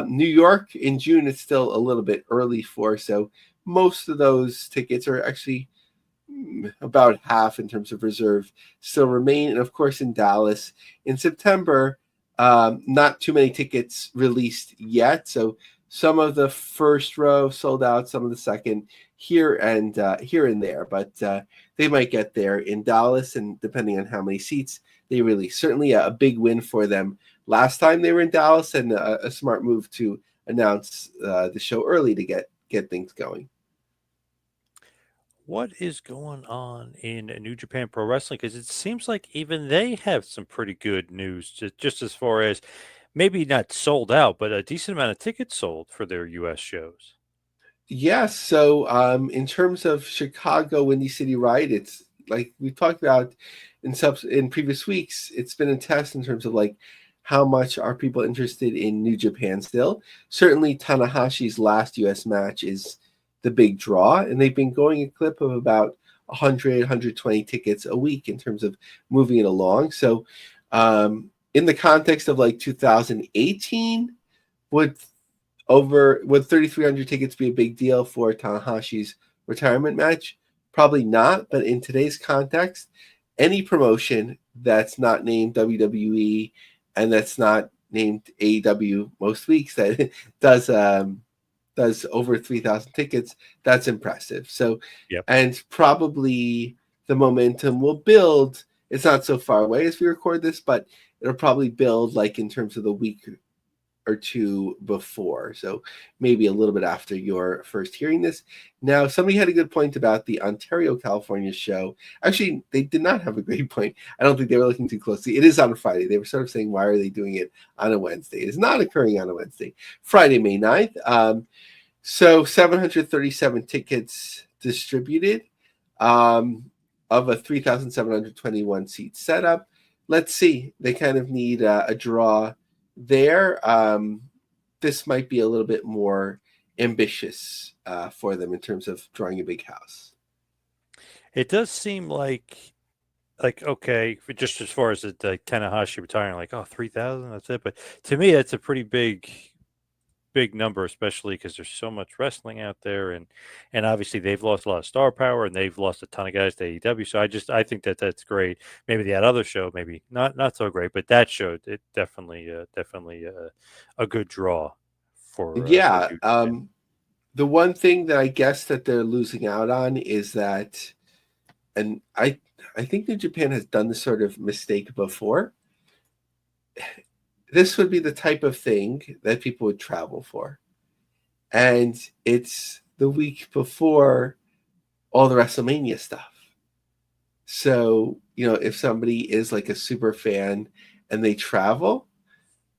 Speaker 2: New York in June, it's still a little bit early for, so most of those tickets are actually about half in terms of reserve still remain. And of course, in Dallas in September, not too many tickets released yet. So some of the first row sold out, some of the second here and there, but they might get there in Dallas, and depending on how many seats they release. Certainly a big win for them last time they were in Dallas, and a smart move to announce the show early to get things going.
Speaker 1: What is going on in New Japan Pro Wrestling? Because it seems like even they have some pretty good news, just as far as maybe not sold out, but a decent amount of tickets sold for their U.S. shows.
Speaker 2: Yes. So in terms of Chicago Windy City Ride, it's like we've talked about in previous weeks, it's been a test in terms of like how much are people interested in New Japan still. Certainly Tanahashi's last US match is the big draw, and they've been going a clip of about 100, 120 tickets a week in terms of moving it along. So in the context of like 2018, would 3,300 tickets be a big deal for Tanahashi's retirement match? Probably not, but in today's context, any promotion that's not named WWE and that's not named AEW most weeks that does over 3,000 tickets, that's impressive. So,
Speaker 1: Yep.
Speaker 2: And probably the momentum will build. It's not so far away as we record this, but it'll probably build like in terms of the week or two before. So maybe a little bit after your first hearing this. Now, somebody had a good point about the Ontario, California show. Actually, they did not have a great point. I don't think they were looking too closely. It is on a Friday. They were sort of saying, why are they doing it on a Wednesday? It is not occurring on a Wednesday. Friday, May 9th. So 737 tickets distributed of a 3,721 seat setup. Let's see. They kind of need a draw there. This might be a little bit more ambitious for them in terms of drawing a big house.
Speaker 1: It does seem like okay, just as far as the Tanahashi retiring, like 3,000, that's it. But to me, that's a pretty big number, especially because there's so much wrestling out there, and obviously they've lost a lot of star power, and they've lost a ton of guys to AEW. So I think that's great. Maybe that other show, maybe not so great, but that show, it definitely a good draw for
Speaker 2: Yeah.
Speaker 1: New Japan.
Speaker 2: The one thing that I guess that they're losing out on is that, and I think New Japan has done this sort of mistake before. This would be the type of thing that people would travel for. And it's the week before all the WrestleMania stuff. So, if somebody is like a super fan and they travel,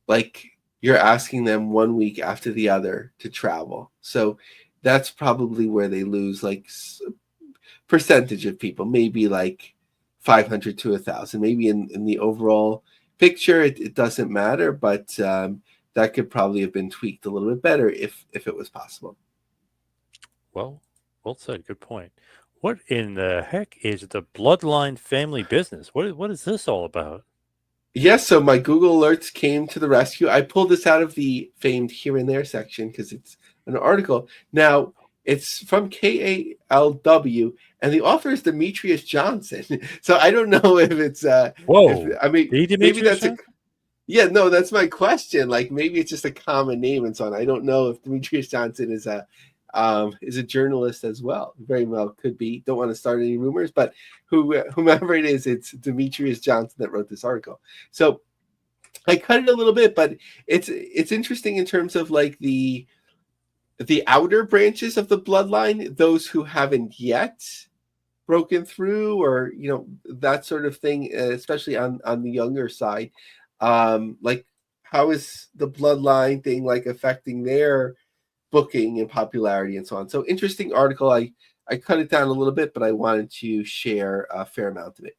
Speaker 2: like you're asking them 1 week after the other to travel. So that's probably where they lose like percentage of people, maybe like 500 to 1,000. Maybe in the overall picture, it doesn't matter, but that could probably have been tweaked a little bit better if it was possible.
Speaker 1: Well said. Good point. What in the heck is the Bloodline family business? What is this all about?
Speaker 2: Yes, so my Google alerts came to the rescue. I pulled this out of the famed Here and There section because it's an article. Now, it's from KALW, and the author is Demetrius Johnson. So I don't know if it's
Speaker 1: Whoa.
Speaker 2: maybe that's no, that's my question. Like maybe it's just a common name and so on. I don't know if Demetrius Johnson is a journalist as well. Very well could be. Don't want to start any rumors, but whomever it is, it's Demetrius Johnson that wrote this article. So I cut it a little bit, but it's interesting in terms of like the outer branches of the bloodline, those who haven't yet broken through, or that sort of thing, especially on the younger side. Like how is the bloodline thing like affecting their booking and popularity and so on? So interesting article. I cut it down a little bit, but I wanted to share a fair amount of it.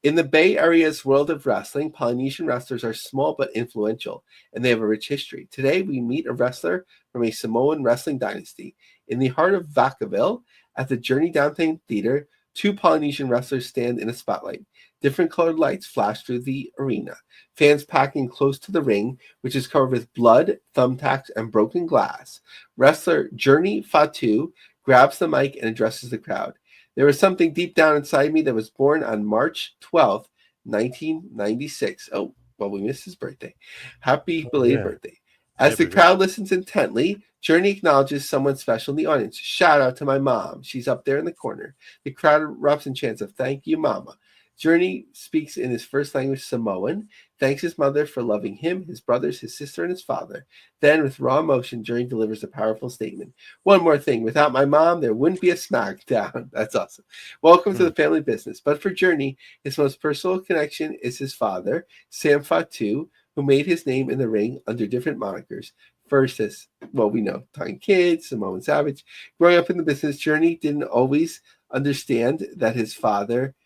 Speaker 2: In the Bay Area's world of wrestling, Polynesian wrestlers are small but influential, and they have a rich history. Today, we meet a wrestler from a Samoan wrestling dynasty. In the heart of Vacaville, at the Journey Downtown Theater, two Polynesian wrestlers stand in a spotlight. Different colored lights flash through the arena. Fans packing close to the ring, which is covered with blood, thumbtacks, and broken glass. Wrestler Journey Fatu grabs the mic and addresses the crowd. There was something deep down inside me that was born on March 12th, 1996. Oh, well, we missed his birthday. Happy belated birthday. As the crowd listens intently, Journey acknowledges someone special in the audience. Shout out to my mom. She's up there in the corner. The crowd erupts in chants of thank you, mama. Journey speaks in his first language, Samoan, thanks his mother for loving him, his brothers, his sister, and his father. Then, with raw emotion, Journey delivers a powerful statement. One more thing. Without my mom, there wouldn't be a SmackDown. That's awesome. Welcome to the family business. But for Journey, his most personal connection is his father, Sam Fatu, who made his name in the ring under different monikers. First, as well, we know, Time Kid, Samoan Savage. Growing up in the business, Journey didn't always understand that his father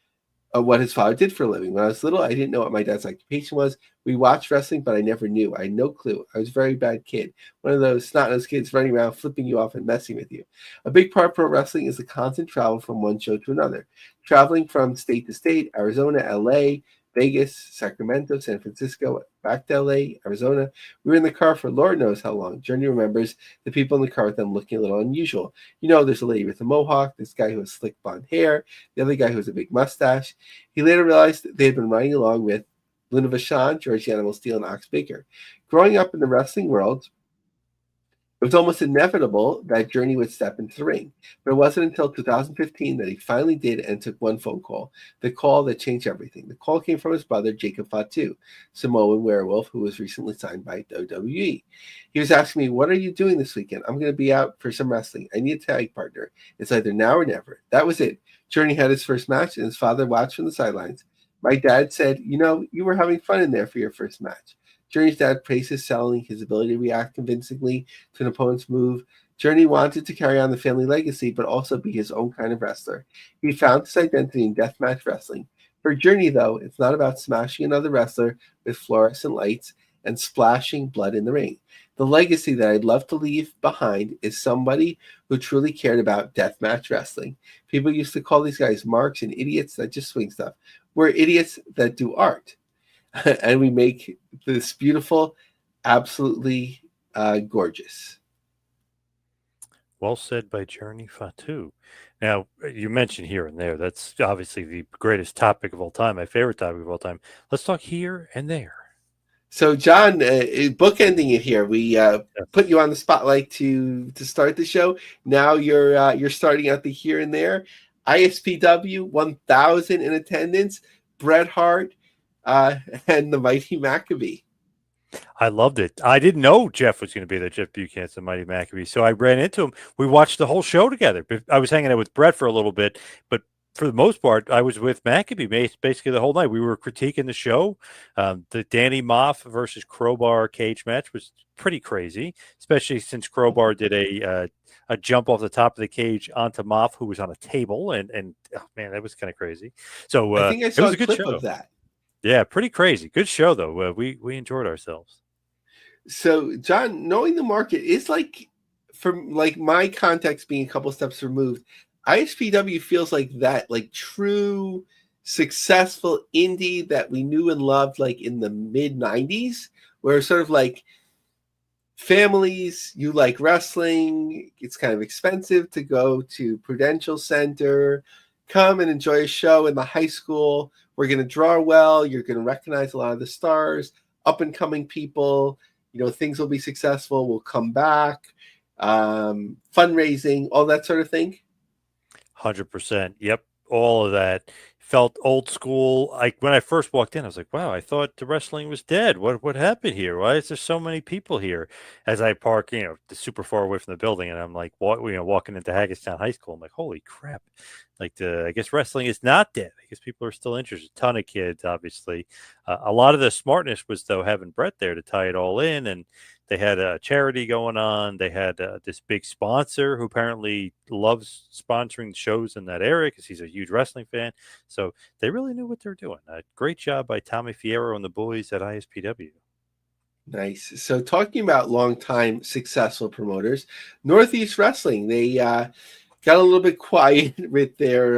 Speaker 2: what his father did for a living. When I was little, I didn't know what my dad's occupation was. We watched wrestling, but I never knew. I had no clue. I was a very bad kid. One of those snot-nosed kids running around, flipping you off and messing with you. A big part of pro wrestling is the constant travel from one show to another. Traveling from state to state, Arizona, LA, Vegas, Sacramento, San Francisco, back to LA, Arizona. We were in the car for Lord knows how long. Journey remembers the people in the car with them looking a little unusual. You know, there's a lady with a mohawk, this guy who has slick blonde hair, the other guy who has a big mustache. He later realized they had been riding along with Luna Vachon, George the Animal Steel, and Ox Baker. Growing up in the wrestling world, it was almost inevitable that Journey would step into the ring, but it wasn't until 2015 that he finally did and took one phone call, the call that changed everything. The call came from his brother, Jacob Fatu, Samoan werewolf, who was recently signed by WWE. He was asking me, what are you doing this weekend? I'm going to be out for some wrestling. I need a tag partner. It's either now or never. That was it. Journey had his first match, and his father watched from the sidelines. My dad said, you know, you were having fun in there for your first match. Journey's dad praised his selling, his ability to react convincingly to an opponent's move. Journey wanted to carry on the family legacy, but also be his own kind of wrestler. He found his identity in deathmatch wrestling. For Journey, though, it's not about smashing another wrestler with fluorescent lights and splashing blood in the ring. The legacy that I'd love to leave behind is somebody who truly cared about deathmatch wrestling. People used to call these guys marks and idiots that just swing stuff. We're idiots that do art. And we make this beautiful, absolutely gorgeous.
Speaker 1: Well said by Journey Fatu. Now, you mentioned here and there. That's obviously the greatest topic of all time, my favorite topic of all time. Let's talk here and there.
Speaker 2: So, John, bookending it here, we put you on the spotlight to start the show. Now you're starting at the here and there. ISPW 1000 in attendance. Bret Hart. And the Mighty Maccabee.
Speaker 1: I loved it. I didn't know Jeff was going to be there, Jeff Buchanan, the Mighty Maccabee. So I ran into him. We watched the whole show together. I was hanging out with Brett for a little bit, but for the most part, I was with Maccabee basically the whole night. We were critiquing the show. The Danny Moff versus Crowbar cage match was pretty crazy, especially since Crowbar did a jump off the top of the cage onto Moff, who was on a table, and oh, man, that was kind of crazy. So
Speaker 2: I think I saw
Speaker 1: it was
Speaker 2: a
Speaker 1: good
Speaker 2: clip
Speaker 1: show.
Speaker 2: of that.
Speaker 1: Yeah, pretty crazy. Good show, though. We enjoyed ourselves.
Speaker 2: So, John, knowing the market is like, from like my context being a couple steps removed, ISPW feels like that, like true successful indie that we knew and loved like in the mid 90s, where sort of like families, you like wrestling, it's kind of expensive to go to Prudential Center, come and enjoy a show in the high school. We're going to draw well. You're going to recognize a lot of the stars, up and coming people. You know, things will be successful. We'll come back. Fundraising, all that sort of thing.
Speaker 1: 100%. Yep. All of that felt old school. Like when I first walked in, I was like, wow, I thought the wrestling was dead. What happened here? Why is there so many people here? As I park, super far away from the building, and I'm like, walking into Hagerstown High School. I'm like, holy crap. Like, I guess wrestling is not dead. I guess people are still interested. A ton of kids, obviously. A lot of the smartness was, though, having Bret there to tie it all in. And They had a charity going on. They had this big sponsor who apparently loves sponsoring shows in that area because he's a huge wrestling fan. So they really knew what they were doing. Great job by Tommy Fierro and the boys at ISPW.
Speaker 2: Nice. So talking about longtime successful promoters, Northeast Wrestling, they got a little bit quiet with their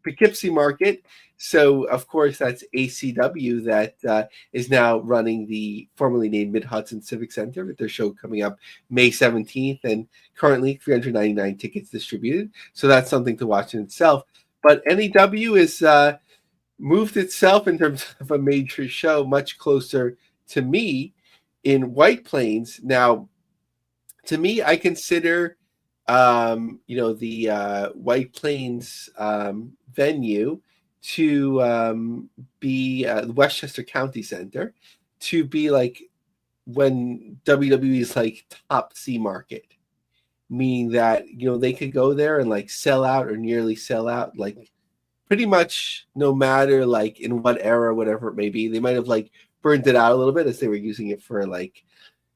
Speaker 2: Poughkeepsie market. So, of course, that's ACW that is now running the formerly named Mid-Hudson Civic Center with their show coming up May 17th, and currently 399 tickets distributed. So that's something to watch in itself. But NEW is moved itself in terms of a major show much closer to me in White Plains. Now, to me, I consider the White Plains venue to be the Westchester County Center, to be like when WWE's like top C market, meaning that they could go there and like sell out or nearly sell out, like pretty much no matter like in what era, whatever it may be. They might have like burned it out a little bit as they were using it for like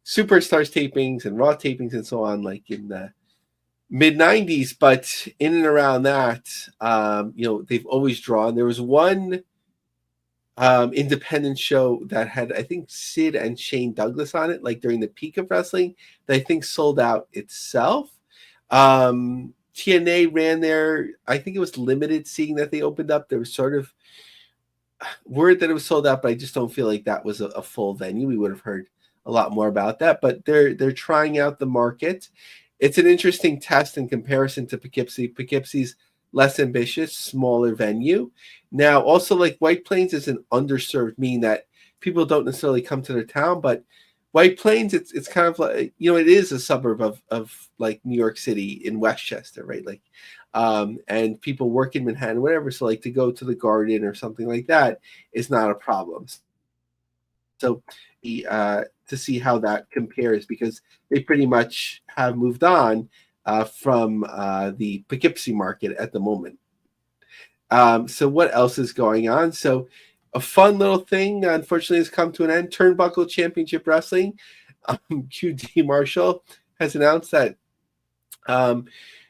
Speaker 2: Superstars tapings and Raw tapings and so on, like in the mid 90s. But in and around that, they've always drawn. There was one independent show that had, I think, Sid and Shane Douglas on it, like during the peak of wrestling, that I think sold out itself. TNA ran there. I think it was limited seeing that they opened up. There was sort of word that it was sold out, but I just don't feel like that was a full venue. We would have heard a lot more about that, but they're trying out the market. It's an interesting test in comparison to Poughkeepsie. Poughkeepsie's less ambitious, smaller venue. Now, also like White Plains is an underserved, meaning that people don't necessarily come to their town, but White Plains, it's kind of like, it is a suburb of like New York City in Westchester, right? Like, and people work in Manhattan, whatever. So like to go to the Garden or something like that is not a problem. So to see how that compares, because they pretty much have moved on from the Poughkeepsie market at the moment. So what else is going on? So a fun little thing, unfortunately, has come to an end. Turnbuckle Championship Wrestling, QD Marshall has announced that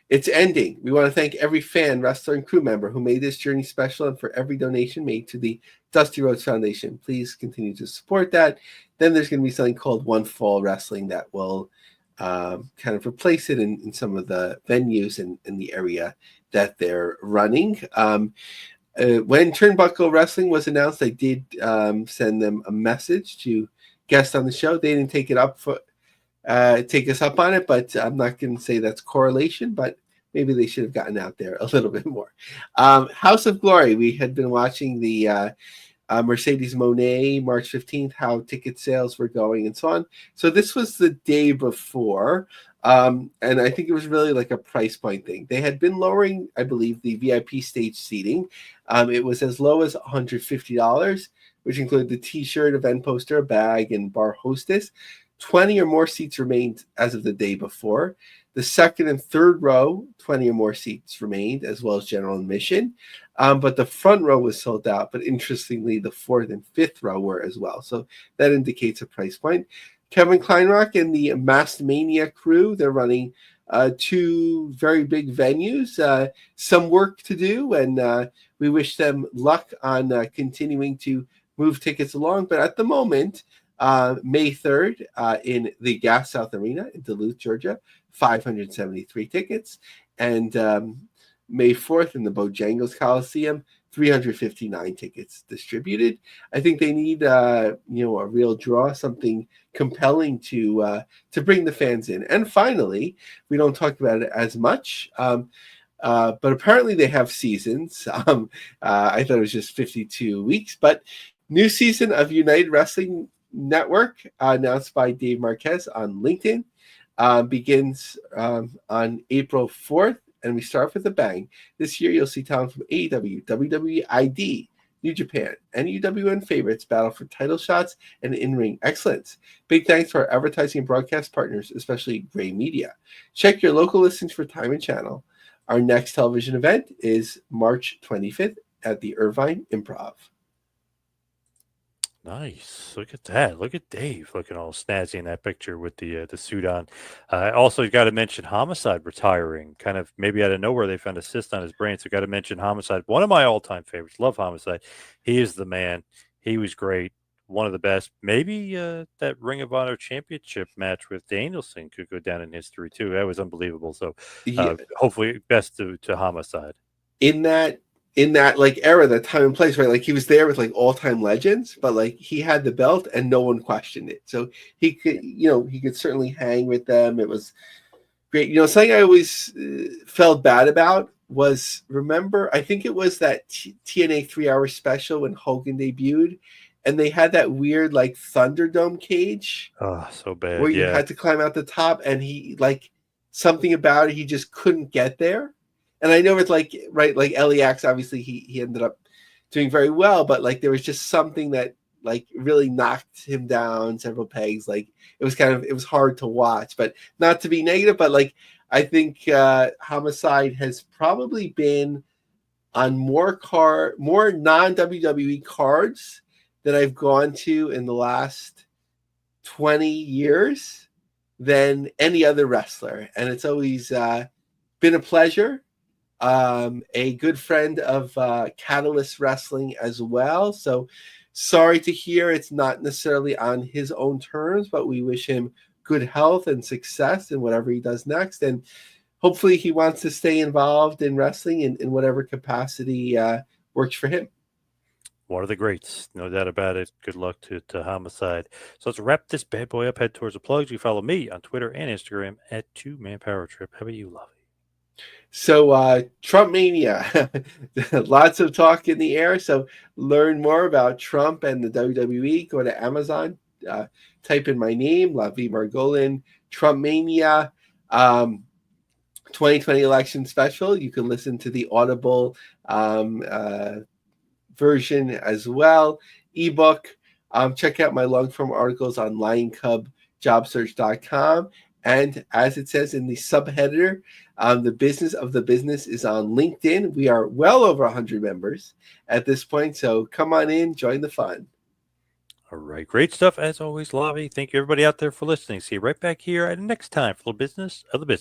Speaker 2: it's ending. We want to thank every fan, wrestler, and crew member who made this journey special, and for every donation made to the Dusty Rhodes Foundation. Please continue to support that. Then there's going to be something called One Fall Wrestling that will kind of replace it in some of the venues in the area that they're running. When Turnbuckle Wrestling was announced, I did send them a message to guest on the show. They didn't take us up on it, but I'm not going to say that's correlation, but maybe they should have gotten out there a little bit more. House of Glory, we had been watching the Mercedes Moné March 15th, how ticket sales were going and so on. So this was the day before, and I think it was really like a price point thing. They had been lowering, I believe, the VIP stage seating. It was as low as $150, which included the t-shirt, event poster, a bag, and bar hostess. 20 or more seats remained as of the day before. The second and third row, 20 or more seats remained, as well as general admission. But the front row was sold out. But interestingly, the fourth and fifth row were as well. So that indicates a price point. Kevin Kleinrock and the Masked Mania crew, they're running two very big venues. Some work to do, and we wish them luck on continuing to move tickets along. But at the moment, May 3rd in the Gas South Arena in Duluth, Georgia, 573 tickets. And May 4th in the Bojangles Coliseum, 359 tickets distributed. I think they need a real draw, something compelling to bring the fans in. And finally, we don't talk about it as much, but apparently they have seasons. I thought it was just 52 weeks, but new season of United Wrestling Network, announced by Dave Marquez on LinkedIn, begins on April 4th, and we start with a bang. This year, you'll see talent from AEW, WWE ID, New Japan, and UWN favorites battle for title shots and in-ring excellence. Big thanks to our advertising and broadcast partners, especially Gray Media. Check your local listings for time and channel. Our next television event is March 25th at the Irvine Improv.
Speaker 1: Nice. Look at that. Look at Dave looking all snazzy in that picture with the suit on. Also, you got to mention Homicide retiring. Kind of maybe out of nowhere, they found a cyst on his brain. So, got to mention Homicide. One of my all-time favorites. Love Homicide. He is the man. He was great. One of the best. Maybe that Ring of Honor Championship match with Danielson could go down in history too. That was unbelievable. So,
Speaker 2: Yeah,
Speaker 1: hopefully, best to Homicide.
Speaker 2: in that like era, that time and place, right? Like he was there with like all time legends, but like he had the belt and no one questioned it. So he could, he could certainly hang with them. It was great. Something I always felt bad about was, remember, I think it was that TNA 3 hour special when Hogan debuted, and they had that weird like Thunderdome cage
Speaker 1: Oh, so
Speaker 2: where
Speaker 1: bad.
Speaker 2: you
Speaker 1: Yeah.
Speaker 2: had to climb out the top, and he like something about it, he just couldn't get there. And I know it's like, right, like LAX, obviously he ended up doing very well, but like there was just something that like really knocked him down several pegs. Like it was hard to watch, but not to be negative, but like I think Homicide has probably been on more non WWE cards that I've gone to in the last 20 years than any other wrestler. And it's always been a pleasure. A good friend of Catalyst Wrestling as well. So sorry to hear it's not necessarily on his own terms, but we wish him good health and success in whatever he does next. And hopefully he wants to stay involved in wrestling in whatever capacity works for him.
Speaker 1: One of the greats, no doubt about it. Good luck to Homicide. So let's wrap this bad boy up. Head towards the plugs. You follow me on Twitter and Instagram at 2Man Power Trip. How about you, Lavie?
Speaker 2: So Trump mania, lots of talk in the air. So learn more about Trump and the WWE. Go to Amazon, type in my name, Lavie Margolin, Trump mania. 2020 election special. You can listen to the Audible version as well. Ebook. Check out my long form articles on lioncubjobsearch.com. And as it says in the subheader, the business of the business is on LinkedIn. We are well over 100 members at this point. So come on in, join the fun.
Speaker 1: All right. Great stuff as always, Lavie. Thank you, everybody out there, for listening. See you right back here at next time for the business of the business.